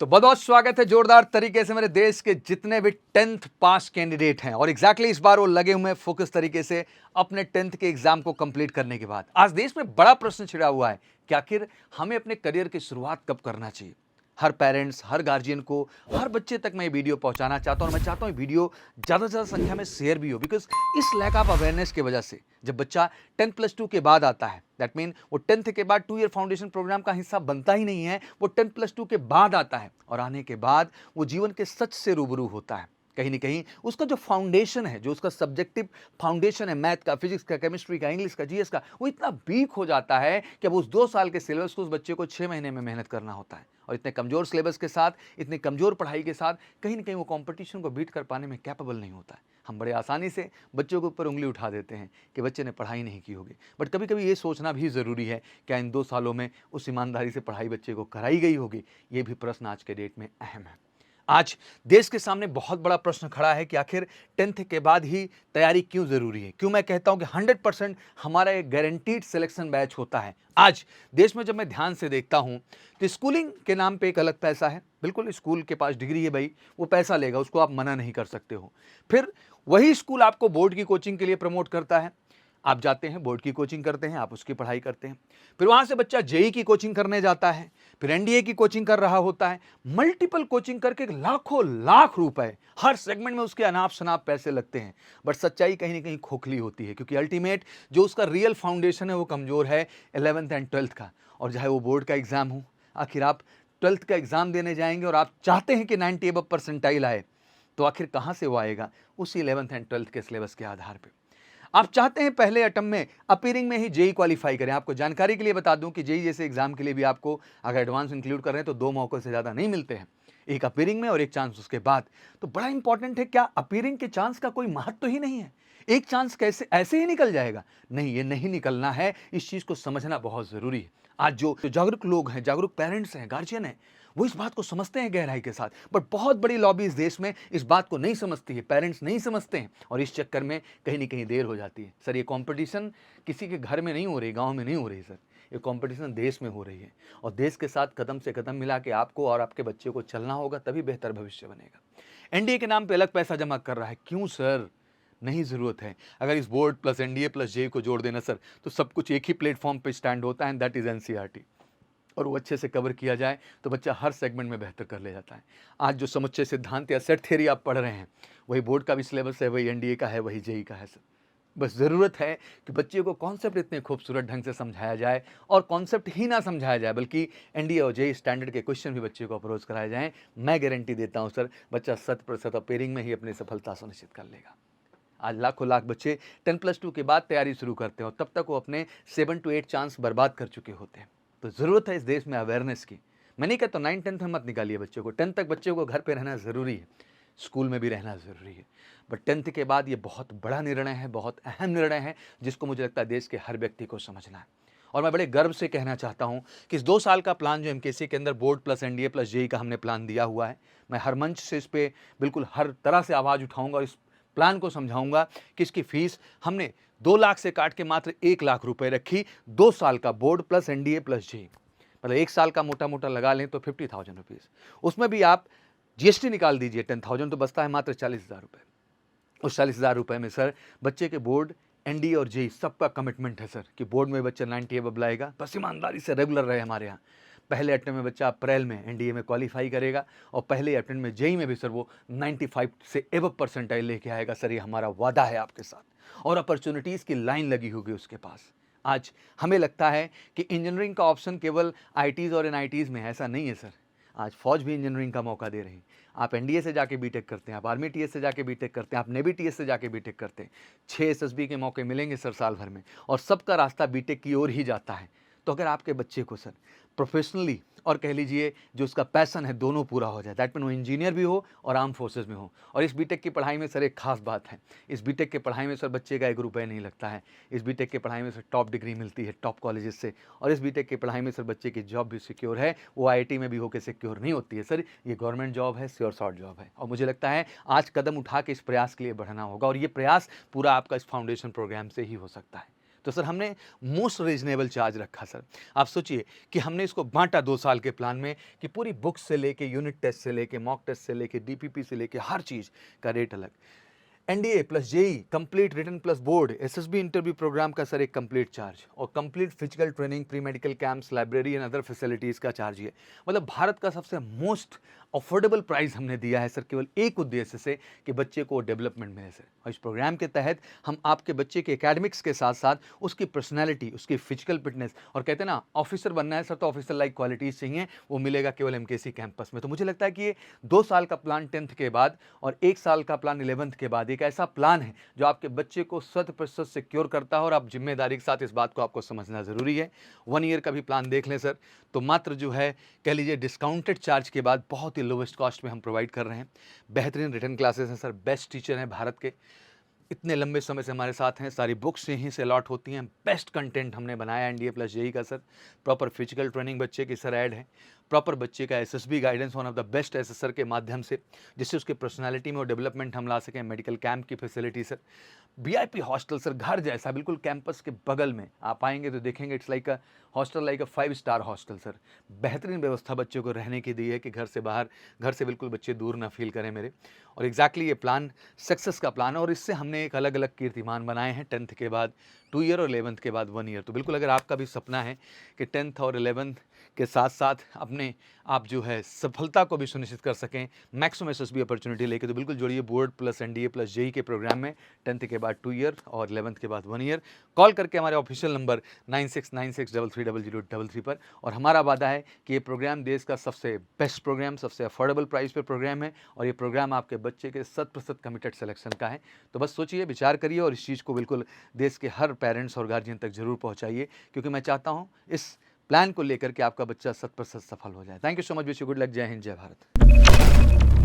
तो बहुत बहुत स्वागत है जोरदार तरीके से मेरे देश के जितने भी 10th पास कैंडिडेट हैं और एग्जैक्टली इस बार वो लगे हुए हैं फोकस तरीके से अपने 10th के एग्जाम को कंप्लीट करने के बाद। आज देश में बड़ा प्रश्न छिड़ा हुआ है कि आखिर हमें अपने करियर की शुरुआत कब करना चाहिए। हर पेरेंट्स, हर गार्जियन को, हर बच्चे तक मैं ये वीडियो पहुंचाना चाहता हूं और मैं चाहता हूं ये वीडियो ज़्यादा से ज़्यादा संख्या में शेयर भी हो, बिकॉज इस लैक ऑफ अवेयरनेस की वजह से जब बच्चा 10+2 के बाद आता है, दैट मीन वो 10th के बाद 2 ईयर फाउंडेशन प्रोग्राम का हिस्सा बनता ही नहीं है, वो 10+2 के बाद आता है और आने के बाद वो जीवन के सच से रूबरू होता है। कहीं ना कहीं उसका जो फाउंडेशन है, जो उसका सब्जेक्टिव फाउंडेशन है, मैथ का, फिजिक्स का, केमिस्ट्री का, इंग्लिश का, जीएस का, वो इतना वीक हो जाता है कि अब उस 2 साल के सिलेबस को उस बच्चे को 6 महीने में मेहनत करना होता है। और इतने कमजोर सिलेबस के साथ, इतनी कमजोर पढ़ाई के साथ कहीं ना कहीं वो कंपटीशन को बीट कर पाने में कैपेबल नहीं होता है। हम बड़े आसानी से बच्चों के ऊपर उंगली उठा देते हैं कि बच्चे ने पढ़ाई नहीं की होगी, बट कभी कभी ये सोचना भी ज़रूरी है क्या इन 2 सालों में उस ईमानदारी से पढ़ाई बच्चे को कराई गई होगी। ये भी प्रश्न आज के डेट में अहम है। आज देश के सामने बहुत बड़ा प्रश्न खड़ा है कि आखिर 10th के बाद ही तैयारी क्यों ज़रूरी है। क्यों मैं कहता हूं कि 100% हमारा एक गारंटीड सिलेक्शन बैच होता है। आज देश में जब मैं ध्यान से देखता हूं तो स्कूलिंग के नाम पे एक अलग पैसा है। बिल्कुल, स्कूल के पास डिग्री है भाई, वो पैसा लेगा, उसको आप मना नहीं कर सकते हो। फिर वही स्कूल आपको बोर्ड की कोचिंग के लिए प्रमोट करता है। आप जाते हैं, बोर्ड की कोचिंग करते हैं, आप उसकी पढ़ाई करते हैं। फिर वहाँ से बच्चा जेईई की कोचिंग करने जाता है, फिर एनडीए की कोचिंग कर रहा होता है। मल्टीपल कोचिंग करके लाखों लाख रुपए हर सेगमेंट में उसके अनाप शनाप पैसे लगते हैं। बट सच्चाई कहीं ना कहीं खोखली होती है, क्योंकि अल्टीमेट जो उसका रियल फाउंडेशन है वो कमज़ोर है 11th एंड 12th का। और चाहे वो बोर्ड का एग्ज़ाम हो, आखिर आप 12th का एग्ज़ाम देने जाएंगे और आप चाहते हैं कि 90 अबव परसेंटाइल आए, तो आखिर कहाँ से वो आएगा? उसी 11th एंड 12th के सिलेबस के आधार पर। आप चाहते हैं पहले अटेम्प्ट में अपीयरिंग में ही जेई क्वालिफाई करें। आपको जानकारी के लिए बता दूं कि जेई जैसे एग्जाम के लिए भी आपको अगर एडवांस इंक्लूड कर रहे हैं तो 2 मौकों से ज़्यादा नहीं मिलते हैं, एक अपीयरिंग में और एक चांस उसके बाद। तो बड़ा इंपॉर्टेंट है, क्या अपीयरिंग के चांस का कोई महत्व तो ही नहीं है? एक चांस कैसे ऐसे ही निकल जाएगा? नहीं, ये नहीं निकलना है। इस चीज़ को समझना बहुत ज़रूरी है। आज जो जागरूक लोग हैं, जागरूक पेरेंट्स हैं, गार्जियन हैं, वो इस बात को समझते हैं गहराई के साथ, बट बहुत बड़ी लॉबी इस देश में इस बात को नहीं समझती है, पेरेंट्स नहीं समझते हैं और इस चक्कर में कहीं ना कहीं देर हो जाती है। सर, ये कंपटीशन किसी के घर में नहीं हो रही, गांव में नहीं हो रही सर, ये कंपटीशन देश में हो रही है और देश के साथ कदम से कदम मिला के आपको और आपके बच्चे को चलना होगा, तभी बेहतर भविष्य बनेगा। एनडीए के नाम पे अलग पैसा जमा कर रहा है, क्यों सर? नहीं ज़रूरत है। अगर इस board plus NDA plus JEE को जोड़ देना सर, तो सब कुछ एक ही प्लेटफॉर्म पे स्टैंड होता है, एंड दैट इज़ एनसीईआरटी। और वो अच्छे से कवर किया जाए तो बच्चा हर सेगमेंट में बेहतर कर ले जाता है। आज जो समुच्चय सिद्धांत या सेट थ्योरी आप पढ़ रहे हैं, वही बोर्ड का भी सिलेबस है, वही एनडीए का है, वही जेईई का है सर। बस ज़रूरत है कि बच्चे को कॉन्सेप्ट इतने खूबसूरत ढंग से समझाया जाए और कॉन्सेप्ट ही ना समझाया जाए, बल्कि एनडीए और जेईई स्टैंडर्ड के क्वेश्चन भी बच्चे को अप्रोच कराए जाएँ। मैं गारंटी देता हूँ सर, बच्चा 100% अपीयरिंग में ही अपनी सफलता सुनिश्चित कर लेगा। आज लाखों लाख बच्चे 10+2 के बाद तैयारी शुरू करते हैं और तब तक वो अपने 7 to 8 चांस बर्बाद कर चुके होते हैं। तो ज़रूरत है इस देश में अवेयरनेस की। मैं नहीं कहता 9-10th में मत निकालिए बच्चों को, 10th तक बच्चे को घर पे रहना ज़रूरी है, स्कूल में भी रहना ज़रूरी है, बट 10th के बाद ये बहुत बड़ा निर्णय है, बहुत अहम निर्णय है, जिसको मुझे लगता है देश के हर व्यक्ति को समझना है। और मैं बड़े गर्व से कहना चाहता हूँ कि इस 2 साल का प्लान जो एमकेसी के अंदर board plus NDA plus JEE का हमने प्लान दिया हुआ है, मैं हर मंच से इस पर बिल्कुल हर तरह से आवाज़ उठाऊंगा और इस प्लान को समझाऊंगा कि इसकी फीस हमने 2 लाख से काट के मात्र 1 लाख रुपए रखी। 2 साल का board plus NDA plus JEE, मतलब 1 साल का मोटा मोटा लगा लें तो 50,000 रुपीज़। उसमें भी आप जीएसटी निकाल दीजिए, 10,000 तो बचता है मात्र 40,000 रुपये। उस 40,000 रुपये में सर बच्चे के बोर्ड, एनडीए और जेईई सबका कमिटमेंट है सर कि बोर्ड में बच्चा 90 अबव लाएगा, बस ईमानदारी से रेगुलर रहे हमारे यहाँ। पहले अटेम्प्ट में बच्चा अप्रैल में एनडीए में क्वालिफाई करेगा और पहले अटेम्प्ट में जेईई में भी सर वो 95 से एबव परसेंटाइल लेके आएगा। सर, ये हमारा वादा है आपके साथ, और अपॉर्चुनिटीज़ की लाइन लगी होगी उसके पास। आज हमें लगता है कि इंजीनियरिंग का ऑप्शन केवल आईटीज़ और एनआईटीज़ में है, ऐसा नहीं है सर। आज फौज भी इंजीनियरिंग का मौका दे रही है। आप एनडीए से जाके बीटेक करते हैं, आप आर्मी टीएस से जाके बीटेक करते हैं, आप नेवी टीएस से जाके बीटेक करते हैं, 6 एसएसबी के मौके मिलेंगे सर साल भर में, और सबका रास्ता बीटेक की ओर ही जाता है। तो अगर आपके बच्चे को सर प्रोफेशनली और कह लीजिए जो उसका पैसन है दोनों पूरा हो जाए, दैट मीन वो इंजीनियर भी हो और आर्म फोर्सेज में हो। और इस बीटेक की पढ़ाई में सर एक खास बात है, इस बीटेक के पढ़ाई में सर बच्चे का 1 रुपये नहीं लगता है। इस बीटेक के पढ़ाई में सर टॉप डिग्री मिलती है टॉप कॉलेजेस से, और इस बीटेक की पढ़ाई में सर बच्चे की जॉब भी सिक्योर है। वो आईआईटी में भी होकर सिक्योर नहीं होती है सर, ये गवर्नमेंट जॉब है, श्योर शॉर्ट जॉब है। और मुझे लगता है आज कदम उठा के इस प्रयास के लिए बढ़ना होगा, और ये प्रयास पूरा आपका इस फाउंडेशन प्रोग्राम से ही हो सकता है। तो सर हमने मोस्ट रीजनेबल चार्ज रखा सर। आप सोचिए कि हमने इसको बाँटा 2 साल के प्लान में कि पूरी बुक्स से लेके, यूनिट टेस्ट से लेके, मॉक टेस्ट से लेके, डीपीपी से लेके हर चीज़ का रेट अलग। NDA plus JEE complete written plus board SSB interview programme का सर एक कंप्लीट चार्ज, और complete physical training, pre medical camps, library and other facilities का चार्ज ये। मतलब भारत का सबसे मोस्ट अफोर्डेबल प्राइस हमने दिया है सर, केवल एक उद्देश्य से कि बच्चे को डेवलपमेंट मिले सर। और इस प्रोग्राम के तहत हम आपके बच्चे के एकेडमिक्स के साथ साथ उसकी पर्सनैलिटी, उसकी फिजिकल फिटनेस, और कहते हैं ना ऑफिसर बनना है सर तो ऑफिसर लाइक क्वालिटीज़ चाहिए, वो मिलेगा केवल एमकेसी कैंपस में। तो मुझे लगता है कि ये 2 साल का प्लान 10th के बाद और 1 साल का प्लान 11th के बाद एक ऐसा प्लान है जो आपके बच्चे को 100% सिक्योर करता है, और आप जिम्मेदारी के साथ इस बात को आपको समझना ज़रूरी है। 1 ईयर का भी प्लान देख लें सर, तो मात्र जो है कह लीजिए डिस्काउंटेड चार्ज के बाद बहुत ही लोवेस्ट कॉस्ट में हम प्रोवाइड कर रहे हैं। बेहतरीन रिटन क्लासेस हैं सर, बेस्ट टीचर हैं भारत के, इतने लंबे समय से हमारे साथ हैं, सारी बुक्स यहीं से अलॉट होती हैं, बेस्ट कंटेंट हमने बनाया एनडीए प्लस जेई का सर। प्रॉपर फिजिकल ट्रेनिंग बच्चे की सर ऐड है, प्रॉपर बच्चे का SSB guidance, one of the best assessor के माध्यम से, जिससे उसके पर्सनालिटी में और डेवलपमेंट हम ला सकें। मेडिकल कैंप की facility sir, VIP hostel sir, घर जैसा बिल्कुल कैंपस के बगल में आप आएंगे तो देखेंगे it's like a hostel, like a 5 star hostel sir. बेहतरीन व्यवस्था बच्चों को रहने की दी है कि घर से बाहर, घर से बिल्कुल बच्चे दूर ना फील करें मेरे। और एग्जैक्टली ये प्लान सक्सेस का प्लान है, और इससे हमने एक अलग अलग कीर्तिमान बनाए हैं 10th के बाद 2 ईयर और 11th के बाद 1 ईयर। तो बिल्कुल अगर आपका भी सपना है कि 10th और 11th के साथ साथ अपने आप जो है सफलता को भी सुनिश्चित कर सकें मैक्सिमम एसएसबी अपॉर्चुनिटी लेके, तो बिल्कुल जुड़िए board plus NDA plus JEE के प्रोग्राम में 10th के बाद 2 ईयर और 11th के बाद 1 ईयर। कॉल करके हमारे ऑफिशियल नंबर 9696330033 पर। और हमारा वादा है कि ये प्रोग्राम देश का सबसे बेस्ट प्रोग्राम, सबसे अफोर्डेबल प्राइस पे प्रोग्राम है, और ये प्रोग्राम आपके बच्चे के 100% कमिटेड सिलेक्शन का है। तो बस सोचिए, विचार करिए, और इस चीज़ को बिल्कुल देश के हर पेरेंट्स और गार्जियन तक जरूर पहुँचाइए, क्योंकि मैं चाहता हूँ इस प्लान को लेकर के आपका बच्चा 100% सफल हो जाए। Thank you so much, wish you good luck. जय हिंद, जय भारत।